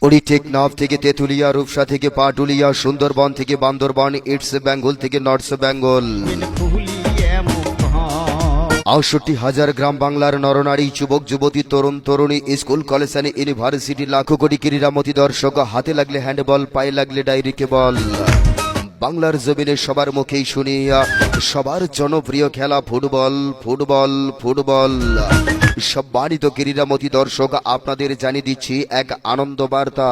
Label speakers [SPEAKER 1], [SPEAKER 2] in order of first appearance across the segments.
[SPEAKER 1] ওড়ি টেকনাফ থেকে তেঁতুলিয়া, রূপসা থেকে পাটুলিয়া, সুন্দরবন থেকে বান্দরবান, ইস্ট বেঙ্গল থেকে নর্থ বেঙ্গল, ৬৮,০০০ গ্রাম বাংলার নরনারী, যুবক যুবতী, তরুণ তরুণী, স্কুল কলেজ অ্যান্ড ইউনিভার্সিটি, লাখো কোটি ক্রীড়ামতী দর্শক, হাতে লাগলে হ্যান্ডবল, পায়ে লাগলে ডাইরেক্ট বল। বাংলার জমিনে সবার মুখেই শুনি সবার জনপ্রিয় খেলা ফুটবল, ফুটবল, ফুটবল। সম্মানিত ক্রীড়ামতী দর্শক, আপনাদের জানিয়ে দিচ্ছি এক আনন্দ বার্তা।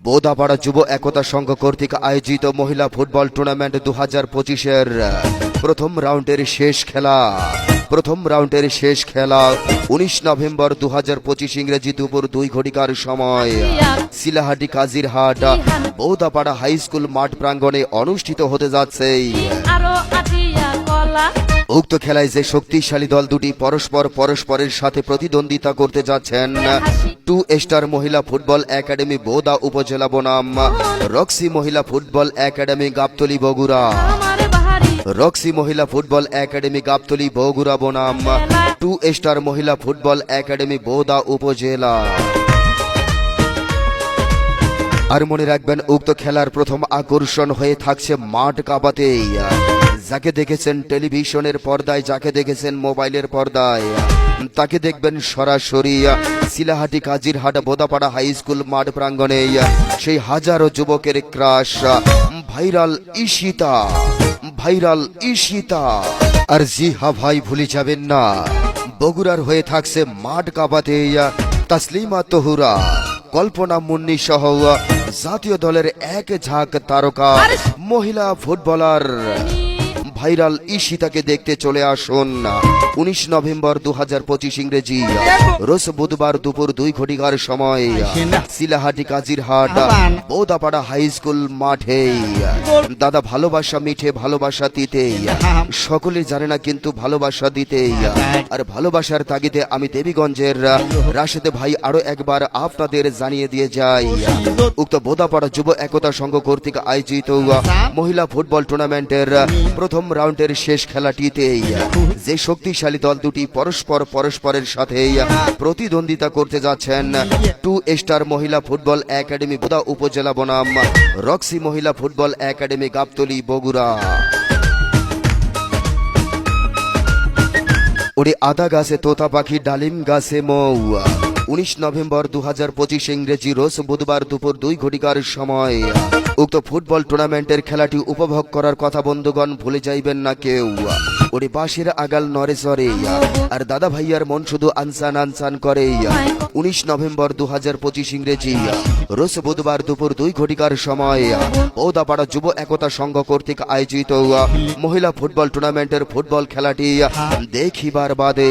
[SPEAKER 1] বোদাপাড়া যুব একতা সংঘ কর্তৃক আয়োজিত মহিলা ফুটবল টুর্নামেন্ট 2025-এর প্রথম রাউন্ডের শেষ খেলা 19 নভেম্বর 2025 ইংরেজি দুপুর 2 ঘটিকার সময় শিলাহাটি কাজিরহাট বোদাপাড়া হাই স্কুল মাঠ প্রাঙ্গণে অনুষ্ঠিত হতে যাচ্ছে। উক্ত খেলায় যে শক্তিশালী দল দুটি পরস্পরের সাথে প্রতিদ্বন্দ্বিতা করতে যাচ্ছেন 2 স্টার মহিলা ফুটবল একাডেমি বোদা উপজেলা বনাম রক্সি মহিলা football academy Gabtali Bogura. Roxy মহিলা ফুটবল একাডেমি গাবতলী বগুড়া বনাম 2 স্টার মহিলা ফুটবল একাডেমি বোদা উপজেলা। আর মনে রাখবেন, উক্ত খেলার প্রথম আকর্ষণ হয়ে থাকছে মাঠ কাঁপাতেই। যাকে দেখেছেন টেলিভিশনের পর্দায়, যাকে দেখেছেন মোবাইলের পর্দায়, তাকে দেখবেন সরাসরি শিলাহাটি কাজিরহাট বোদাপাড়া হাই স্কুল মাঠ প্রাঙ্গণে সেই হাজারো যুবকের ক্রাশ ভাইরাল ঈশিতা। আর জি হা ভাই, ভুলে যাবেন না, বগুড়ার হয়ে থাকছে মাঠ কাঁপাতে তাসলিমা তহুরা, কল্পনা মুন্নি সহ জাতীয় দলের এক ঝাঁক তারকা মহিলা ফুটবলার ভাইরাল ঈশিতাকে দেখতে চলে আসুন 19 নভেম্বর 2025 ইংরেজি রোজ বুধবার দুপুর 2 ঘটিকার সময় শিলাহাটি কাজিরহাট বোদাপাড়া হাই স্কুল মাঠে। দাদা, ভালোবাসা মিঠে, ভালোবাসা দিতে সকলে জানে না, কিন্তু ভালোবাসা দিতে আর ভালোবাসার তাগিদে আমি দেবীগঞ্জের রাশেদ ভাই আরো একবার আপনাদের জানিয়ে দিয়ে যাই, উক্ত বোদাপাড়া যুব একতা সংঘ কর্তৃক আয়োজিত মহিলা ফুটবল টুর্নামেন্টের প্রথম রাউন্ডের শেষ খেলাটিতে যে শক্তিশালী দল দুটি পরস্পরের সাথে প্রতিদ্বন্দ্বিতা করতে যাচ্ছেন 2 স্টার মহিলা ফুটবল একাডেমি বোদা উপজেলা বনাম রক্সি মহিলা ফুটবল একাডেমি গাবতলী বগুড়া। ওরে আদা গাছে তোতা পাখি, ডালিম গাছে মৌ। 19 নভেম্বর 2025 ইংরেজি রোজ বুধবার দুপুর 2 ঘটিকার সময় উক্ত ফুটবল টুর্নামেন্টের খেলাটি উপভোগ করার কথা বন্ধুগণ ভুলে যাইবেন না কেউ। ওরে বাঁশের আগাল নরে সরে আর দাদা ভাইয়ার মন শুধু আনসান করে। 19 নভেম্বর 2025 ইংরেজি রোজ বুধবার দুপুর 2 ঘটিকার সময় বোদাপাড়া যুব একতা সংঘ কর্তৃক আয়োজিত মহিলা ফুটবল টুর্নামেন্টের ফুটবল খেলাটি দেখিবার বাদে